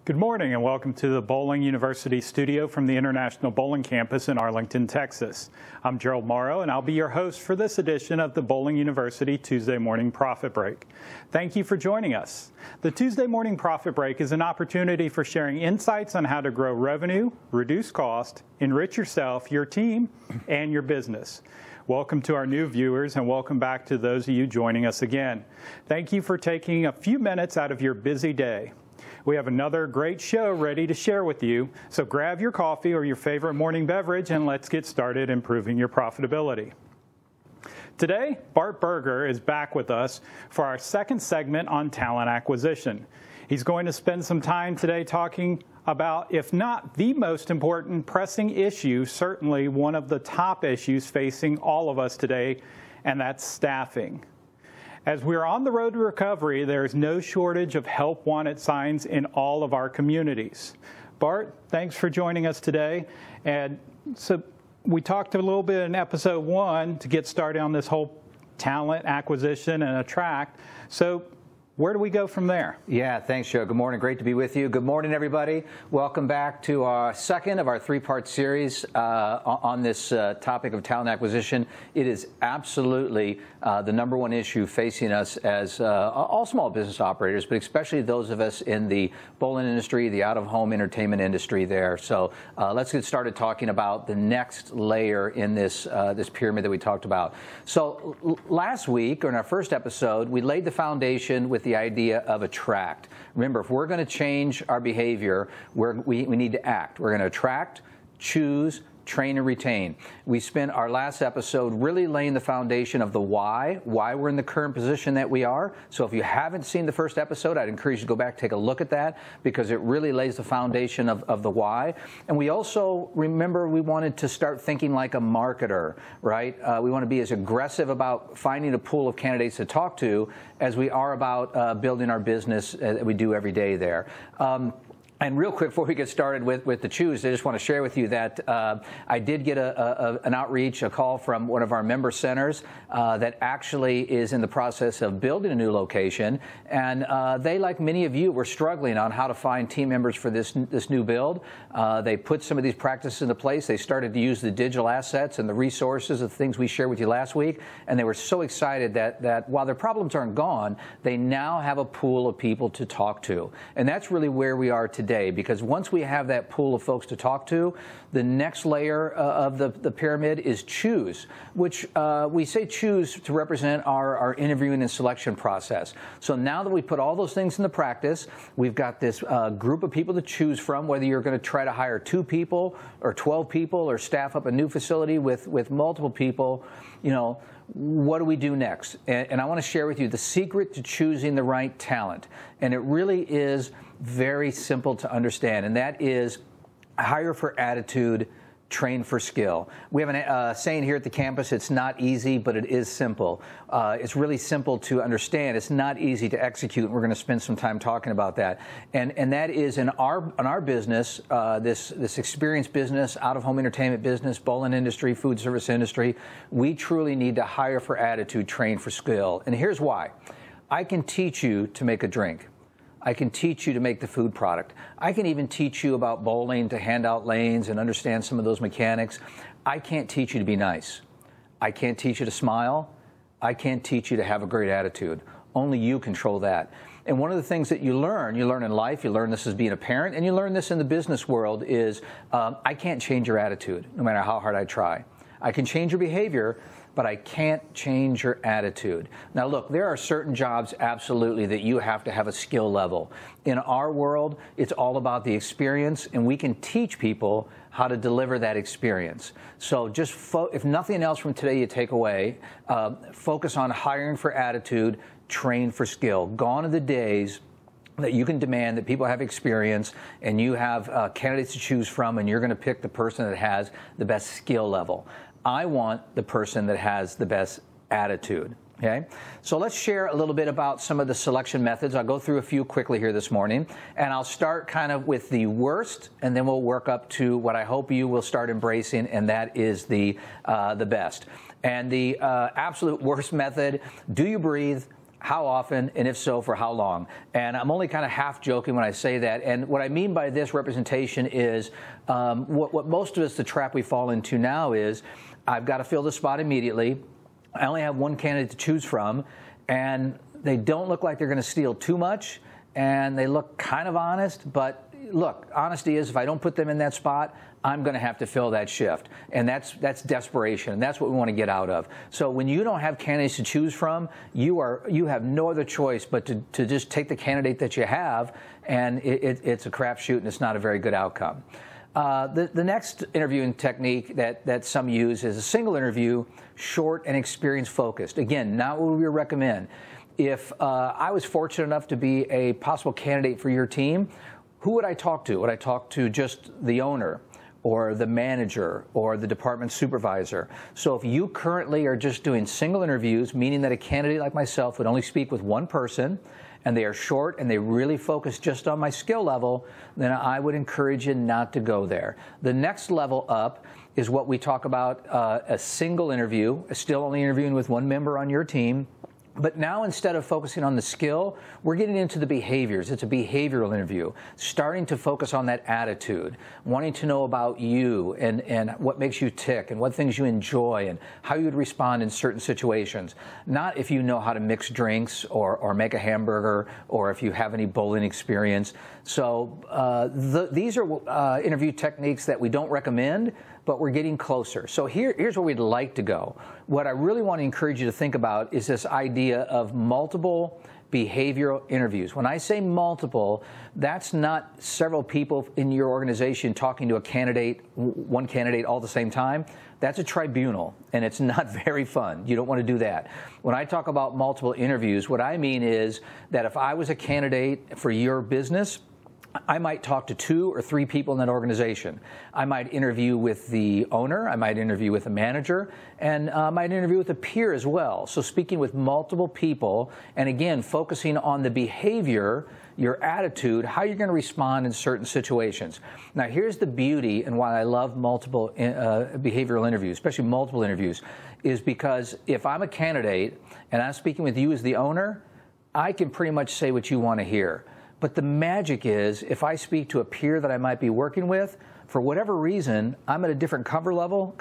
Good morning and welcome to the Bowling University studio from the International Bowling Campus in Arlington, Texas. I'm Gerald Morrow and I'll be your host for this edition of the Bowling University Tuesday Morning Profit Break. Thank you for joining us. The Tuesday Morning Profit Break is an opportunity for sharing insights on how to grow revenue, reduce cost, enrich yourself, your team, and your business. Welcome to our new viewers and welcome back to those of you joining us again. Thank you for taking a few minutes out of your busy day. We have another great show ready to share with you, so grab your coffee or your favorite morning beverage and let's get started improving your profitability. Today, Bart Berger is back with us for our second segment on talent acquisition. He's going to spend some time today talking about, if not the most important pressing issue, certainly one of the top issues facing all of us today, and that's staffing. As we're on the road to recovery, there is no shortage of help wanted signs in all of our communities. Bart, thanks for joining us today. And so we talked a little bit in episode 1 to get started on this whole talent acquisition and attract. So where do we go from there? Yeah, thanks, Joe. Good morning. Great to be with you. Good morning, everybody. Welcome back to our second of our three-part series on this topic of talent acquisition. It is absolutely the number one issue facing us as all small business operators, but especially those of us in the bowling industry, the out-of-home entertainment industry there. So let's get started talking about the next layer in this pyramid that we talked about. So last week, or in our first episode, we laid the foundation with the idea of attract. Remember, if we're going to change our behavior, we need to act. We're going to attract, choose, train, and retain. We spent our last episode really laying the foundation of the why we're in the current position that we are. So if you haven't seen the first episode, I'd encourage you to go back, take a look at that, because it really lays the foundation of the why. And we also, remember, we wanted to start thinking like a marketer, right? We want to be as aggressive about finding a pool of candidates to talk to as we are about building our business that we do every day there. And real quick, before we get started with the choose, I just want to share with you that I did get an outreach, a call from one of our member centers that actually is in the process of building a new location. And they, like many of you, were struggling on how to find team members for this new build. They put some of these practices into place. They started to use the digital assets and the resources of things we shared with you last week. And they were so excited that while their problems aren't gone, they now have a pool of people to talk to. And that's really where we are today. Because once we have that pool of folks to talk to, the next layer of the pyramid is choose, which we say choose to represent our interviewing and selection process. So now that we put all those things into practice, we've got this group of people to choose from, whether you're going to try to hire 2 people or 12 people or staff up a new facility with multiple people. You know, what do we do next? And I want to share with you the secret to choosing the right talent. And it really is very simple to understand, and that is hire for attitude, train for skill. We have a saying here at the campus, it's not easy, but it is simple. It's really simple to understand. It's not easy to execute, and we're going to spend some time talking about that. And that is in our business, this experience business, out-of-home entertainment business, bowling industry, food service industry, we truly need to hire for attitude, train for skill. And here's why. I can teach you to make a drink. I can teach you to make the food product. I can even teach you about bowling, to hand out lanes and understand some of those mechanics. I can't teach you to be nice. I can't teach you to smile. I can't teach you to have a great attitude. Only you control that. And one of the things that you learn in life, you learn this as being a parent, and you learn this in the business world, is I can't change your attitude, no matter how hard I try. I can change your behavior, but I can't change your attitude. Now look, there are certain jobs absolutely that you have to have a skill level. In our world, it's all about the experience, and we can teach people how to deliver that experience. So just if nothing else from today you take away, focus on hiring for attitude, train for skill. Gone are the days that you can demand that people have experience and you have candidates to choose from, and you're going to pick the person that has the best skill level. I want the person that has the best attitude. Okay, so let's share a little bit about some of the selection methods. I'll go through a few quickly here this morning, and I'll start kind of with the worst, and then we'll work up to what I hope you will start embracing, and that is the best. And the absolute worst method: do you breathe? How often, and if so, for how long? And I'm only kind of half joking when I say that. And what I mean by this representation is what most of us, the trap we fall into now is, I've got to fill the spot immediately. I only have one candidate to choose from, and they don't look like they're going to steal too much, and they look kind of honest, but look, honesty is if I don't put them in that spot, I'm going to have to fill that shift. And that's desperation, and that's what we want to get out of. So when you don't have candidates to choose from, you have no other choice but to just take the candidate that you have, and it's a crapshoot, and it's not a very good outcome. The next interviewing technique that some use is a single interview, short and experience focused. Again, not what we recommend. If I was fortunate enough to be a possible candidate for your team, who would I talk to? Would I talk to just the owner or the manager or the department supervisor? So if you currently are just doing single interviews, meaning that a candidate like myself would only speak with one person, and they are short and they really focus just on my skill level, then I would encourage you not to go there. The next level up is what we talk about, a single interview, still only interviewing with one member on your team. But now instead of focusing on the skill, we're getting into the behaviors. It's a behavioral interview, starting to focus on that attitude, wanting to know about you and what makes you tick and what things you enjoy and how you would respond in certain situations. Not if you know how to mix drinks or make a hamburger or if you have any bowling experience. So these are interview techniques that we don't recommend, but we're getting closer. So here's where we'd like to go. What I really want to encourage you to think about is this idea of multiple behavioral interviews. When I say multiple, that's not several people in your organization talking to a candidate, one candidate all at the same time. That's a tribunal, and it's not very fun. You don't want to do that. When I talk about multiple interviews, what I mean is that if I was a candidate for your business, I might talk to 2 or 3 people in that organization. I might interview with the owner, I might interview with a manager, and I might interview with a peer as well. So speaking with multiple people, and again, focusing on the behavior, your attitude, how you're going to respond in certain situations. Now, here's the beauty and why I love multiple behavioral interviews, especially multiple interviews, is because if I'm a candidate and I'm speaking with you as the owner, I can pretty much say what you want to hear. But the magic is, if I speak to a peer that I might be working with, for whatever reason, I'm at a different comfort level,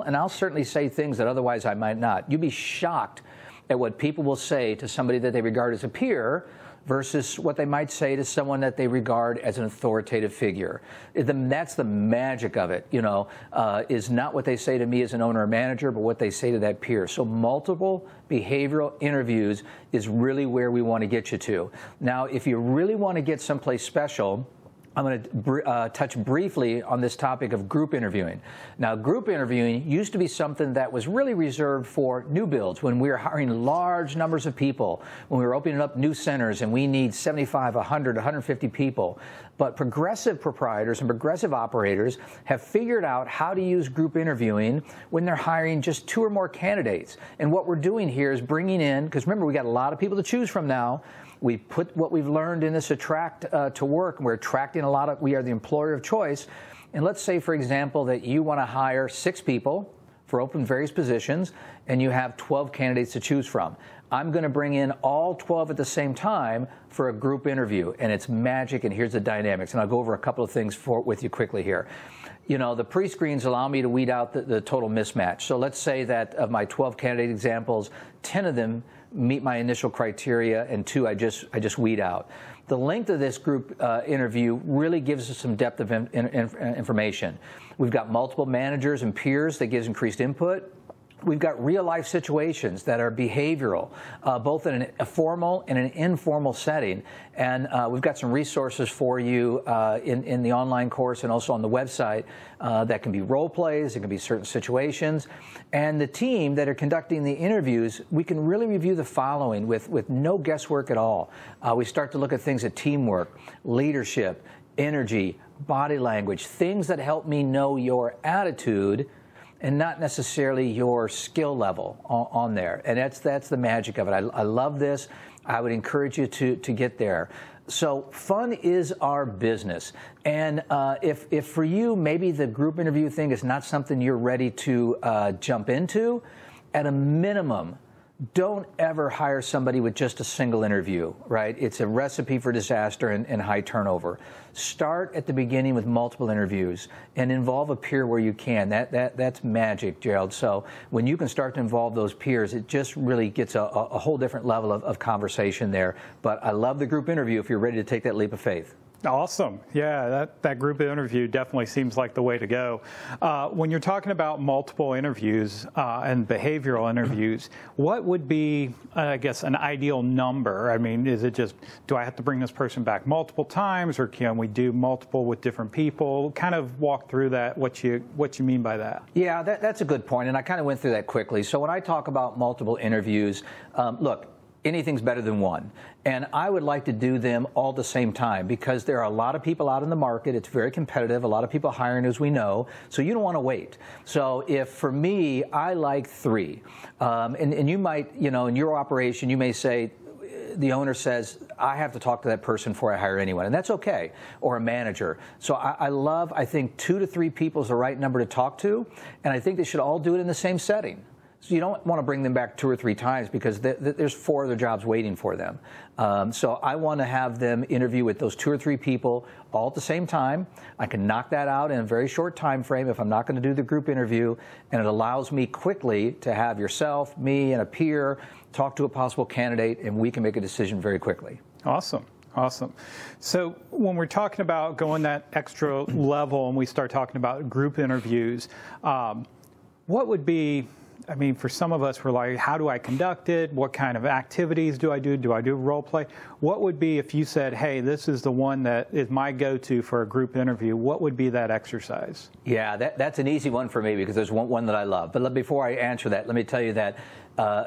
and I'll certainly say things that otherwise I might not. You'd be shocked at what people will say to somebody that they regard as a peer versus what they might say to someone that they regard as an authoritative figure. That's the magic of it, you know, is not what they say to me as an owner or manager, but what they say to that peer. So multiple behavioral interviews is really where we want to get you to. Now, if you really want to get someplace special, I'm going to touch briefly on this topic of group interviewing. Now, group interviewing used to be something that was really reserved for new builds when we were hiring large numbers of people, when we were opening up new centers and we need 75, 100, 150 people. But progressive proprietors and progressive operators have figured out how to use group interviewing when they're hiring just 2 or more candidates. And what we're doing here is bringing in, because remember, we got a lot of people to choose from now. We put what we've learned in this attract to work, and we're attracting we are the employer of choice. And let's say, for example, that you want to hire 6 people for open various positions, and you have 12 candidates to choose from. I'm going to bring in all 12 at the same time for a group interview, and it's magic, and here's the dynamics. And I'll go over a couple of things with you quickly here. You know, the pre-screens allow me to weed out the total mismatch. So let's say that of my 12 candidate examples, 10 of them meet my initial criteria, and 2 I just weed out. The length of this group interview really gives us some depth of information. We've got multiple managers and peers that gives increased input. We've got real-life situations that are behavioral, both in a formal and an informal setting. And we've got some resources for you in the online course and also on the website that can be role plays, it can be certain situations. And the team that are conducting the interviews, we can really review the following with no guesswork at all. We start to look at things at teamwork, leadership, energy, body language, things that help me know your attitude and not necessarily your skill level on there. And that's the magic of it. I love this. I would encourage you to get there. So fun is our business. And if for you, maybe the group interview thing is not something you're ready to jump into, at a minimum, don't ever hire somebody with just a single interview, right? It's a recipe for disaster and high turnover. Start at the beginning with multiple interviews and involve a peer where you can. That's magic, Gerald. So when you can start to involve those peers, it just really gets a whole different level of conversation there. But I love the group interview if you're ready to take that leap of faith. Awesome. Yeah, that group interview definitely seems like the way to go. When you're talking about multiple interviews and behavioral interviews, what would be, I guess, an ideal number? I mean, is it just, do I have to bring this person back multiple times, or can we do multiple with different people? Kind of walk through that, what you mean by that. Yeah, that's a good point, and I kind of went through that quickly. So when I talk about multiple interviews, look, anything's better than one. And I would like to do them all at the same time because there are a lot of people out in the market. It's very competitive. A lot of people hiring, as we know. So you don't want to wait. So if, for me, I like 3. And you might, you know, in your operation, you may say, the owner says, I have to talk to that person before I hire anyone, and that's okay, or a manager. So I think 2 to 3 people is the right number to talk to, and I think they should all do it in the same setting. So you don't want to bring them back 2 or 3 times because there's 4 other jobs waiting for them. So I want to have them interview with those 2 or 3 people all at the same time. I can knock that out in a very short time frame if I'm not going to do the group interview, and it allows me quickly to have yourself, me, and a peer talk to a possible candidate, and we can make a decision very quickly. Awesome. Awesome. So when we're talking about going that extra level and we start talking about group interviews, what would be, I mean, for some of us, we're like, how do I conduct it? What kind of activities do I do? Do I do role play? What would be if you said, hey, this is the one that is my go-to for a group interview? What would be that exercise? Yeah, that's an easy one for me because there's one that I love. But before I answer that, let me tell you that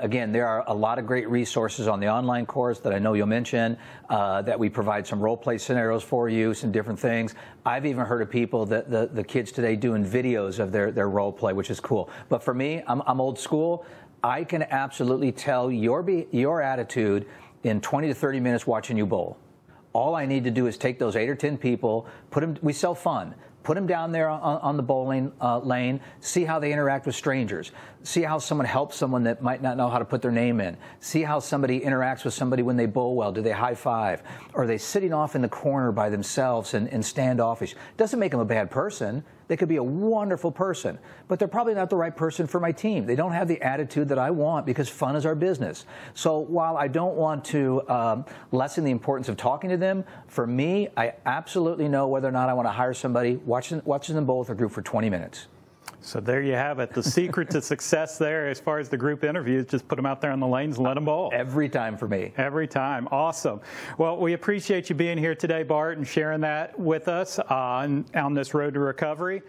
again, there are a lot of great resources on the online course that I know you'll mention, that we provide some role play scenarios for you, some different things. I've even heard of people that the kids today doing videos of their role play, which is cool. But for me, I'm old school. I can absolutely tell your attitude in 20 to 30 minutes watching you bowl. All I need to do is take those 8 or 10 people, put them, we sell fun. Put them down there on the bowling lane, see how they interact with strangers, see how someone helps someone that might not know how to put their name in, see how somebody interacts with somebody when they bowl well. Do they high five? Or are they sitting off in the corner by themselves and standoffish? Doesn't make them a bad person. They could be a wonderful person, but they're probably not the right person for my team. They don't have the attitude that I want because fun is our business. So while I don't want to lessen the importance of talking to them, for me, I absolutely know whether or not I want to hire somebody watching them bowl with a group for 20 minutes. So there you have it. The secret to success there as far as the group interviews, just put them out there on the lanes and let them bowl. Every time for me. Every time. Awesome. Well, we appreciate you being here today, Bart, and sharing that with us on this road to recovery.